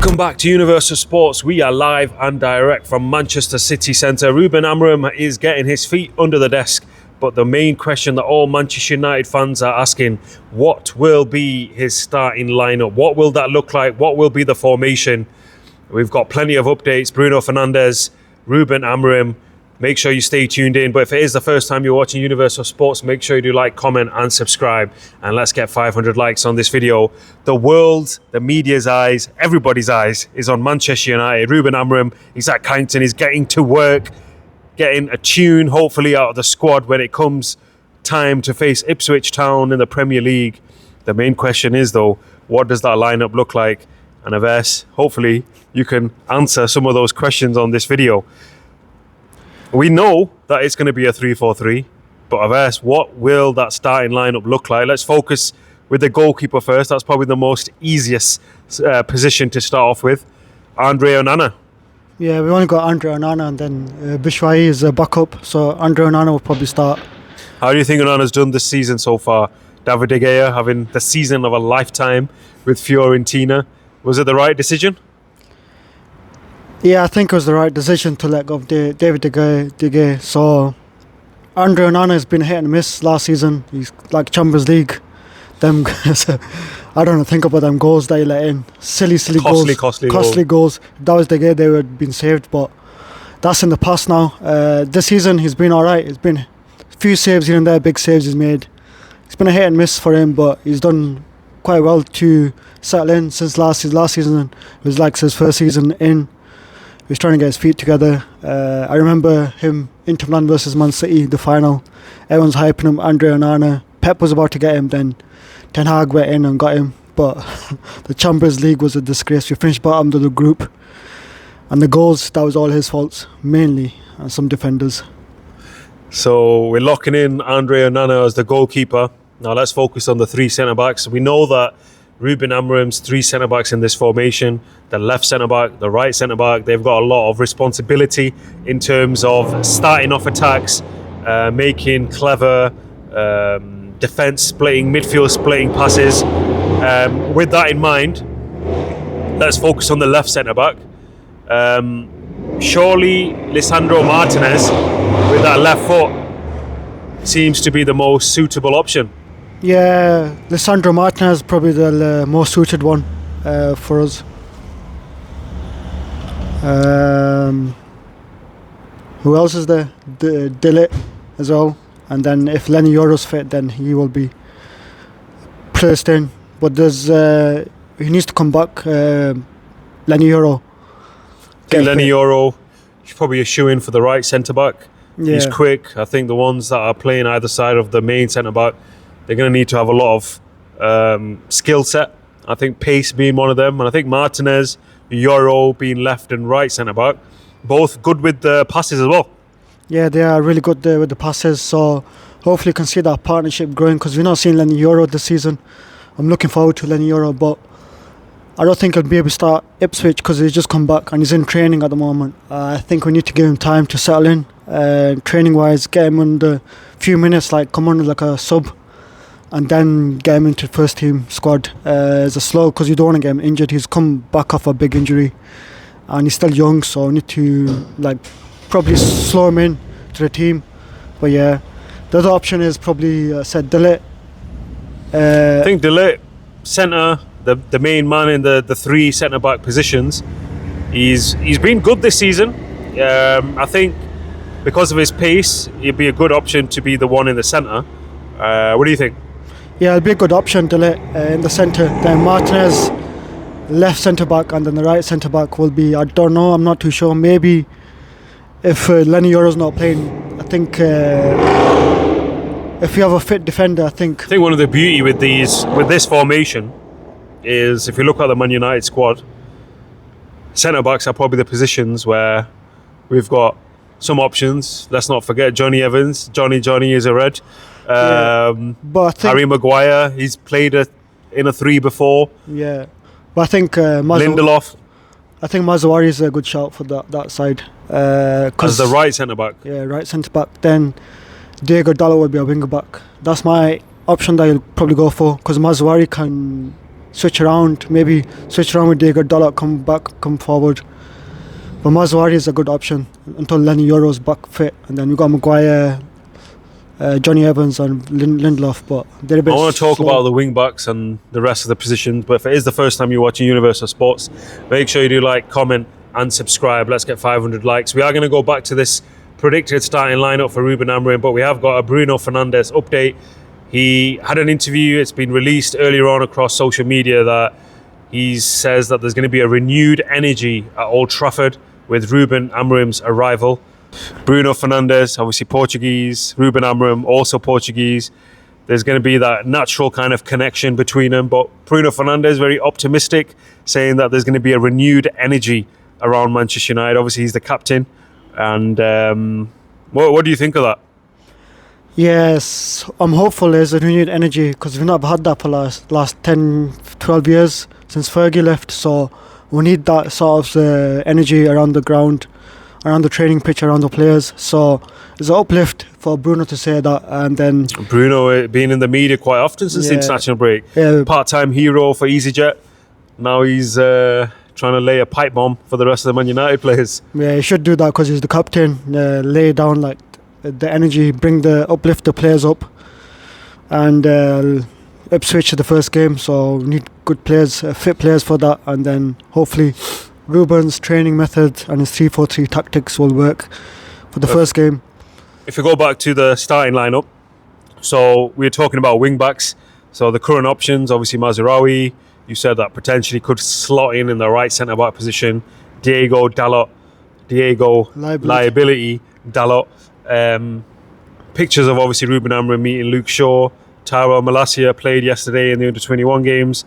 Welcome back to Universal Sports. We are live and direct from Manchester City Centre. Ruben Amorim is getting his feet under the desk, but the main question that all Manchester United fans are asking, what will be his starting lineup? What will that look like? What will be the formation? We've got plenty of updates. Bruno Fernandes, Ruben Amorim. Make sure you stay tuned in. But if it is the first time you're watching Universal Sports, make sure you do like, comment and subscribe. And let's get 500 likes on this video. The world, the media's eyes, everybody's eyes is on Manchester United. Ruben Amorim, he's at Carrington, he's getting to work, getting a tune, hopefully, out of the squad when it comes time to face Ipswich Town in the Premier League. The main question is, though, what does that lineup look like? And Aves, hopefully, you can answer some of those questions on this video. We know that it's going to be a 3-4-3, but Aves, what will that starting lineup look like? Let's focus with the goalkeeper first. That's probably the most easiest position to start off with. Andre Onana. Yeah, we only got Andre Onana, and then Bishwai is a backup, so Andre Onana will probably start. How do you think Onana's done this season so far? David De Gea having the season of a lifetime with Fiorentina. Was it the right decision? Yeah, I think it was the right decision to let go of David De Gea. So Andre Onana has been hit and miss last season. He's like Champions League. Them, I don't know, think about them goals that he let in. Silly goals. Costly goals. That was De Gea, they would have been saved, but that's in the past now. This season he's been alright. It's been a few saves here and there, big saves he's made. It's been a hit and miss for him, but he's done quite well to settle in since last season. It was like his first season in. He was trying to get his feet together. I remember him, Inter Milan versus Man City, the final. Everyone's hyping him, Andre Onana. Pep was about to get him, then Ten Hag went in and got him. But the Champions League was a disgrace. We finished bottom of the group. And the goals, that was all his faults, mainly, and some defenders. So we're locking in Andre Onana as the goalkeeper. Now let's focus on the three centre-backs. We know that Ruben Amorim's three centre-backs in this formation, the left centre-back, the right centre-back, they've got a lot of responsibility in terms of starting off attacks, making clever defence splitting, midfield splitting passes. With that in mind, let's focus on the left centre-back. Surely Lisandro Martinez with that left foot seems to be the most suitable option. Yeah, Lisandro Martinez is probably the most suited one for us. Who else is there? Dillet as well. And then if Lenny Yoro's fit, then he will be placed in. But there's he needs to come back. Lenny Yoro. I think Lenny Yoro is probably a shoe-in for the right centre-back. Yeah. He's quick. I think the ones that are playing either side of the main centre-back, they're going to need to have a lot of skill set. I think pace being one of them. And I think Martinez, Yoro being left and right centre-back, both good with the passes as well. Yeah, they are really good with the passes. So hopefully you can see that partnership growing, because we've not seen Lenny Yoro this season. I'm looking forward to Lenny Yoro, but I don't think he'll be able to start Ipswich because he's just come back and he's in training at the moment. I think we need to give him time to settle in, training-wise, get him in the few minutes, like come on like a sub, and then get him into first team squad as a slow, because you don't want to get him injured. He's come back off a big injury and he's still young, so we need to probably slow him in to the team. But yeah, the other option is probably said Dillet. I think Dillet, centre, the main man in the three centre-back positions, he's been good this season. I think because of his pace, he'd be a good option to be the one in the centre. What do you think? Yeah, it'll be a good option, Dillet in the centre. Then Martinez, left centre-back, and then the right centre-back will be, I don't know, I'm not too sure. Maybe if Lenny Yoro's not playing, I think if you have a fit defender, I think one of the beauty with this formation is, if you look at the Man United squad, centre-backs are probably the positions where we've got some options. Let's not forget Johnny Evans. Johnny is a red. But I think Harry Maguire, he's played in a three before. Yeah, but I think Lindelof. I think Mazzuari is a good shout for that side. As the right centre-back. Yeah, right centre-back. Then Diego Dalot will be a winger-back. That's my option that you'll probably go for, because Mazzuari can switch around with Diego Dalot, come forward. But Mazraoui is a good option until Lenny Euro's back fit, and then we've got Maguire, Johnny Evans and Lindelof, but they're a bit I want to talk slow. about the wing backs and the rest of the positions, but if it is the first time you're watching Universal Sports, make sure you do like, comment and subscribe. Let's get 500 likes. We are going to go back to this predicted starting lineup for Ruben Amorim, but we have got a Bruno Fernandes update. He had an interview, it's been released earlier on across social media, that he says that there's going to be a renewed energy at Old Trafford with Ruben Amorim's arrival. Bruno Fernandes, obviously Portuguese, Ruben Amorim, also Portuguese. There's going to be that natural kind of connection between them. But Bruno Fernandes, very optimistic, saying that there's going to be a renewed energy around Manchester United. Obviously, he's the captain. And what do you think of that? Yes, I'm hopeful there's a renewed energy because we've not had that for last 10, 12 years since Fergie left. So we need that sort of energy around the ground, around the training pitch, around the players. So it's an uplift for Bruno to say that. And then Bruno being in the media quite often since the international break. Yeah. Part-time hero for EasyJet. Now he's trying to lay a pipe bomb for the rest of the Man United players. Yeah, he should do that because he's the captain. Lay down like the energy, uplift the players up. And Ipswich is the first game, so we need good players, fit players for that. And then hopefully Ruben's training method and his 3-4-3 tactics will work for the first game. If we go back to the starting lineup, so we're talking about wing backs. So the current options, obviously Mazraoui, you said that potentially could slot in the right centre back position. Diego liability Dalot. Pictures of obviously Ruben Amorim meeting Luke Shaw. Tyrell Malacia played yesterday in the under-21 games.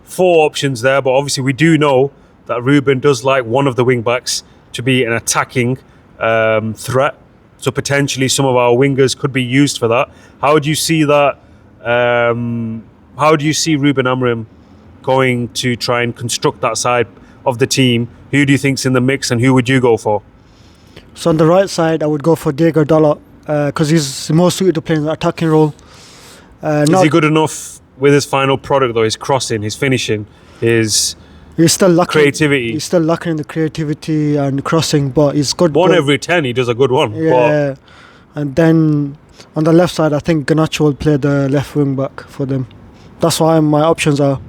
4 options there, but obviously we do know that Ruben does like one of the wing backs to be an attacking threat. So potentially some of our wingers could be used for that. How do you see that? How do you see Ruben Amorim going to try and construct that side of the team? Who do you think's in the mix, and who would you go for? So on the right side, I would go for Diego Dalot because he's more suited to playing the attacking role. Is he good enough with his final product though? His crossing, his finishing, his creativity. He's still lacking in the creativity and crossing, but he's good. One every 10, he does a good one. Yeah, and then on the left side, I think Garnacho will play the left wing back for them. That's why my options are.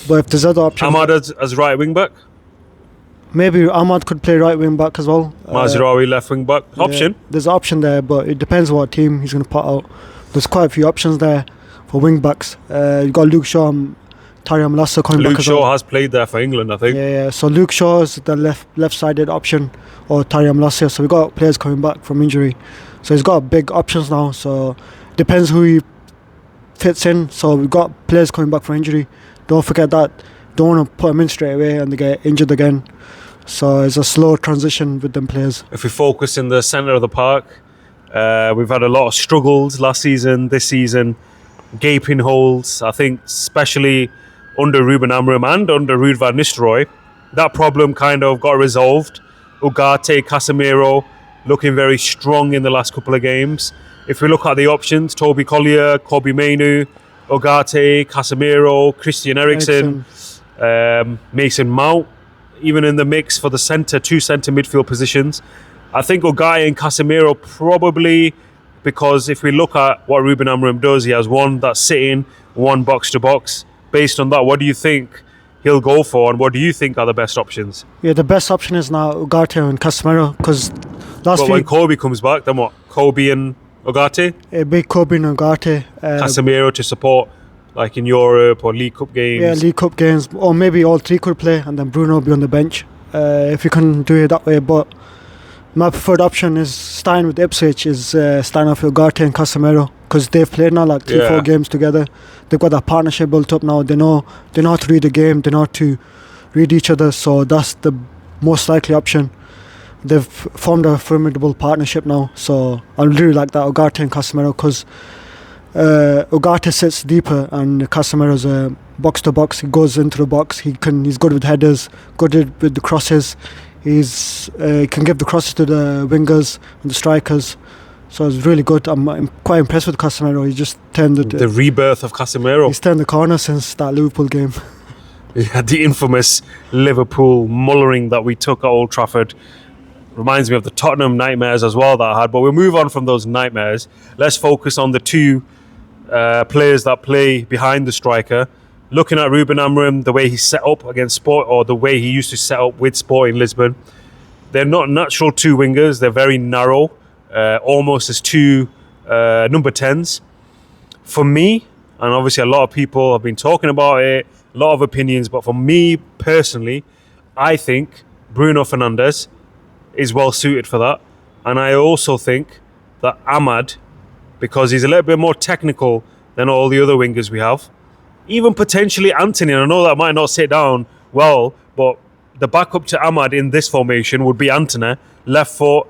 But if there's other options, Ahmad as right wing back. Maybe Ahmad could play right wing back as well. Mazraoui left wing back option. Yeah, there's an option there, but it depends what team he's going to put out. There's quite a few options there for wing backs. You've got Luke Shaw and Tyrell Malacia coming back Luke as well. Shaw has played there for England, I think. Yeah. So Luke Shaw is the left-sided option, or Tyrell Malacia. So we've got players coming back from injury. So he's got big options now. So depends who he fits in. So we've got players coming back from injury. Don't forget that. Don't want to put them in straight away and they get injured again. So it's a slow transition with them players. If we focus in the centre of the park, we've had a lot of struggles last season, this season, gaping holes. I think especially under Ruben Amorim and under Ruud van Nistelrooy, that problem kind of got resolved. Ugarte, Casemiro looking very strong in the last couple of games. If we look at the options, Toby Collier, Kobe Mainu, Ugarte, Casemiro, Christian Eriksen, Mason Mount, even in the mix for the two centre midfield positions. I think Ugarte and Casemiro probably, because if we look at what Ruben Amorim does, he has one that's sitting, one box to box. Based on that, what do you think he'll go for, and what do you think are the best options? Yeah, the best option is now Ugarte and Casemiro, because when Kobe comes back, then what? Kobe and Ugarte? It'd be Kobe and Ugarte. Casemiro to support, like in Europe or League Cup games. Yeah, League Cup games, or maybe all three could play, and then Bruno will be on the bench. If you can do it that way, but my preferred option is starting with Ipswich, is starting off with Ugarte and Casemiro, because they've played now like 3-4 games together. They've got that partnership built up now. They know how to read the game. They know how to read each other. So that's the most likely option. They've formed a formidable partnership now. So I really like that, Ugarte and Casemiro, because Ugarte sits deeper and Casemiro's a box to box. He goes into the box. He's good with headers, good with the crosses. He can give the crosses to the wingers and the strikers. So it's really good. I'm quite impressed with Casemiro. He just turned The rebirth of Casemiro. He's turned the corner since that Liverpool game. Yeah, the infamous Liverpool mullering that we took at Old Trafford. Reminds me of the Tottenham nightmares as well that I had. But we'll move on from those nightmares. Let's focus on the two players that play behind the striker. Looking at Ruben Amorim, the way he set up against Sport, or the way he used to set up with Sport in Lisbon, they're not natural two wingers. They're very narrow, almost as two number 10s. For me, and obviously a lot of people have been talking about it, a lot of opinions, but for me personally, I think Bruno Fernandes is well suited for that. And I also think that Ahmad, because he's a little bit more technical than all the other wingers we have, even potentially Antony, and I know that might not sit down well, but the backup to Ahmad in this formation would be Antony, left foot,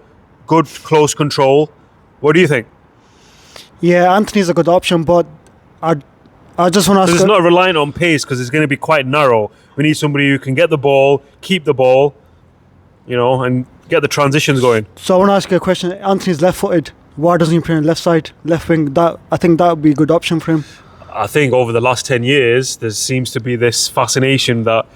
good close control. What do you think? Yeah, Antony's a good option, but I just want to ask... Because it's not reliant on pace, because it's going to be quite narrow. We need somebody who can get the ball, keep the ball, and get the transitions going. So I want to ask you a question. Antony's left-footed. Why doesn't he play on the left side, left wing? I think that would be a good option for him. I think over the last 10 years, there seems to be this fascination that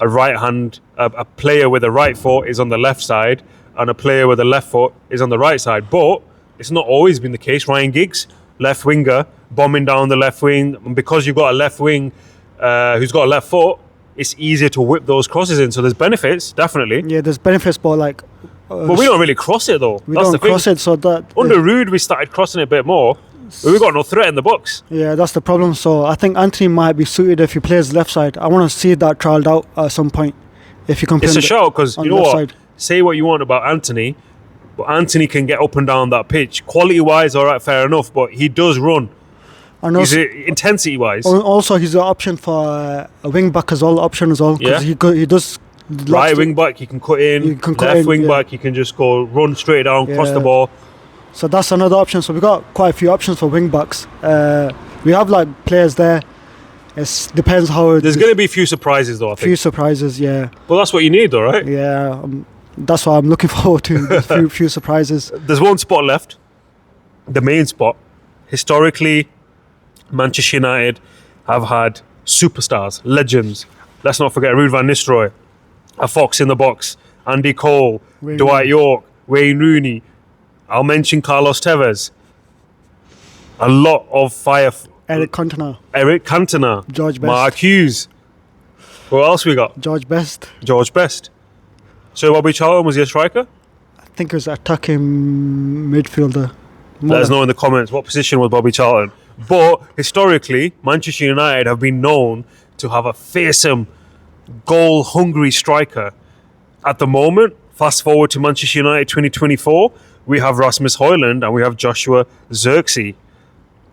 a player with a right foot is on the left side and a player with a left foot is on the right side. But it's not always been the case. Ryan Giggs, left winger, bombing down the left wing. And because you've got a left wing who's got a left foot, it's easier to whip those crosses in. So there's benefits, definitely. Yeah, there's benefits, but but we don't really cross it though. We don't cross it, so that... Under Rude, we started crossing it a bit more. But we've got no threat in the box. Yeah, that's the problem. So I think Antony might be suited if he plays left side. I want to see that trialled out at some point. If you can play it's a shout, because you know what? Side. Say what you want about Antony, but Antony can get up and down that pitch. Quality-wise, all right, fair enough, but he does run. And also, intensity-wise. Also, he's an option for a wing back as well. Yeah. He does. Right wing back, he can cut in. Left wing back, he can just go run straight down, cross the ball. So that's another option. So we've got quite a few options for wing backs. We have players there. It depends how... There's going to be a few surprises though, I think. Few surprises, yeah. Well, that's what you need though, right? Yeah, that's what I'm looking forward to. A few surprises. There's one spot left. The main spot. Historically, Manchester United have had superstars, legends. Let's not forget Ruud van Nistelrooy, a fox in the box, Andy Cole, Dwight York, Wayne Rooney. I'll mention Carlos Tevez. A lot of fire. Eric Cantona. George Best. Mark Hughes. Who else we got? George Best. So Bobby Charlton was your striker? I think it was attacking midfielder. Let us know in the comments what position was Bobby Charlton. But historically, Manchester United have been known to have a fearsome, goal-hungry striker. At the moment, fast forward to Manchester United 2024, we have Rasmus Højlund and we have Joshua Zirkzee.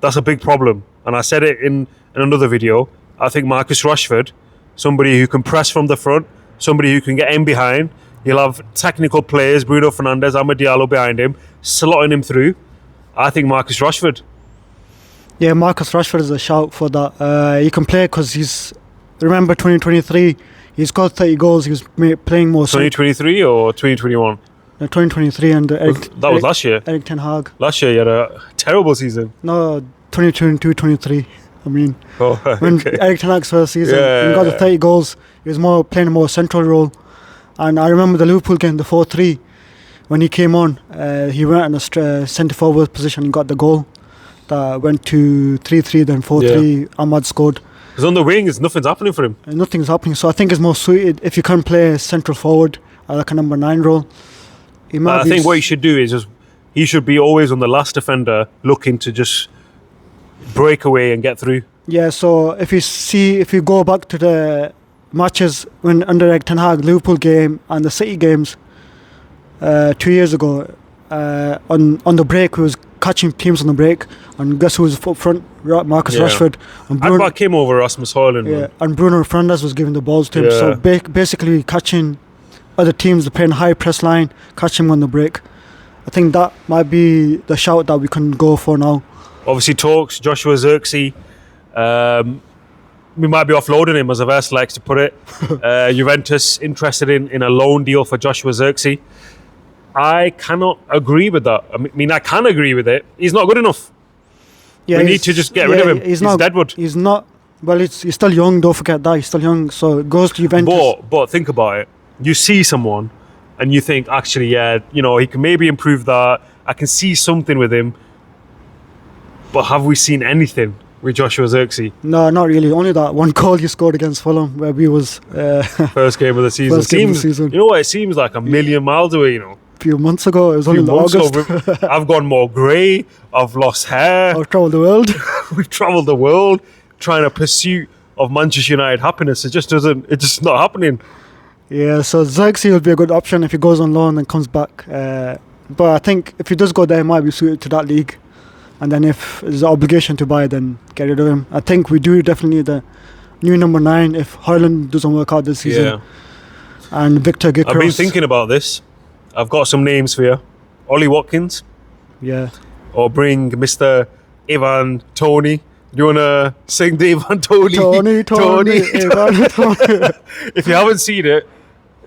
That's a big problem. And I said it in another video. I think Marcus Rashford, somebody who can press from the front, somebody who can get in behind. You'll have technical players, Bruno Fernandes, Amad Diallo behind him, slotting him through. I think Marcus Rashford. Yeah, Marcus Rashford is a shout for that. He can play because remember 2023, he scored 30 goals. He was playing more... 2023 or 2021? 2023 and... that was last year. Eric Ten Hag. Last year he had a terrible season. No, 2022-23. I mean, okay. When Eric Ten Hag's first season, he got the 30 goals. He was playing a more central role. And I remember the Liverpool game, the 4-3, when he came on, he went in a centre-forward position and got the goal. That went to 3-3, then 4-3, yeah. Ahmad scored. Because on the wing, nothing's happening for him. Nothing's happening. So I think it's more suited if you can play central forward, like a number 9 role. I think what he should do is he should be always on the last defender, looking to just break away and get through. Yeah, so if you go back to the matches when under Eric Ten Hag, Liverpool game and the City games 2 years ago, on the break, we was catching teams on the break, and guess who was up front? Marcus Rashford. And I'd back him over Rasmus Højlund. Yeah, and Bruno Fernandes was giving the balls to him. Yeah. So basically catching other teams playing high press line, catch him on the break. I think that might be the shout that we can go for now. Obviously talks, Joshua Zirkzee. We might be offloading him, as Averse likes to put it. Juventus interested in a loan deal for Joshua Zirkzee. I cannot agree with that. I mean, I can agree with it. He's not good enough. Yeah, We need to just get rid of him. He's deadwood. He's not. Well, he's still young. Don't forget that he's still young. So it goes to Juventus. But think about it. You see someone, and you think, actually, yeah, you know, he can maybe improve that. I can see something with him. But have we seen anything with Joshua Zirkzee? No, not really. Only that one goal he scored against Fulham, where we was First game of the season. First game of the season. You know what? It seems like a million miles away. You know. A few months ago. It was only in August. I've gone more grey. I've lost hair. I've travelled the world. We've travelled the world trying to pursue of Manchester United happiness. It just doesn't. It's just not happening. Yeah, so Zirkzee will be a good option if he goes on loan and comes back. But I think if he does go there, he might be suited to that league. And then if there's an obligation to buy, then get rid of him. I think we do definitely need a new number 9 if Haaland doesn't work out this season. Yeah. And Victor Gikros. I've been thinking about this. I've got some names for you. Ollie Watkins. Yeah. Or bring Mr. Ivan Tony. You want to sing the Ivan Tony? Tony. Ivan Tony. If you haven't seen it,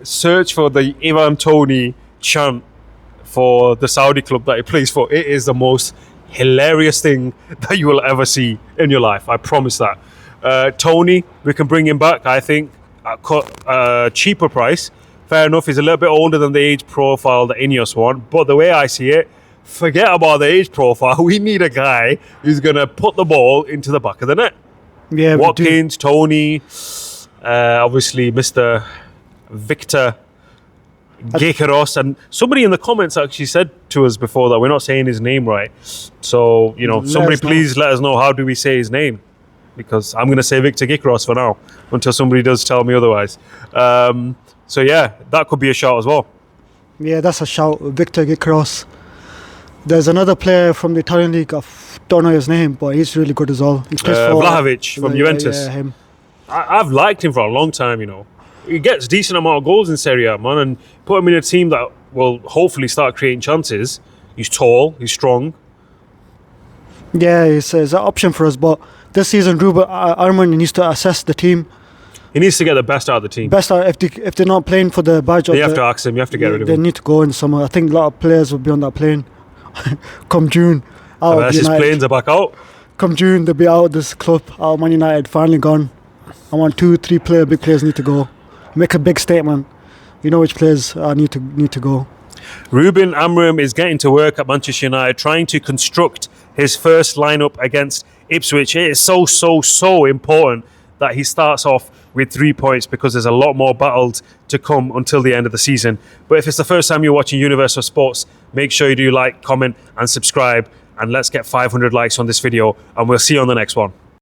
search for the Ivan Tony chant for the Saudi club that he plays for. It is the most hilarious thing that you will ever see in your life. I promise that. Tony, we can bring him back, I think, at a cheaper price. Fair enough, he's a little bit older than the age profile that Ineos want. But the way I see it, forget about the age profile. We need a guy who's going to put the ball into the back of the net. Yeah, Watkins, Tony, obviously Mr. Victor Gikros, and somebody in the comments actually said to us before that we're not saying his name right. So, you know, somebody please let us know how do we say his name, because I'm going to say Victor Gikros for now until somebody does tell me otherwise. So yeah, that could be a shout as well. Yeah, that's a shout, Victor Gikros. There's another player from the Italian league, I don't know his name, but he's really good as well. He plays for Vlahovic from Juventus. Yeah, him. I've liked him for a long time, you know. He gets decent amount of goals in Serie A, man, and put him in a team that will hopefully start creating chances. He's tall, he's strong. Yeah, it's an option for us, but this season Ruben Amorim needs to assess the team. He needs to get the best out of the team. Best out, if they're not playing for the badge. You have to ask him, you have to get rid of him. They need to go in summer. I think a lot of players will be on that plane come June. Unless his planes are back out. Come June, they'll be out of this club, out of Man United, finally gone. I want 2-3 big players need to go. Make a big statement. You know which players need to go. Ruben Amorim is getting to work at Manchester United, trying to construct his first lineup against Ipswich. It is so important that he starts off with 3 points, because there's a lot more battles to come until the end of the season. But if it's the first time you're watching Universal Sports, make sure you do like, comment and subscribe, and let's get 500 likes on this video, and we'll see you on the next one.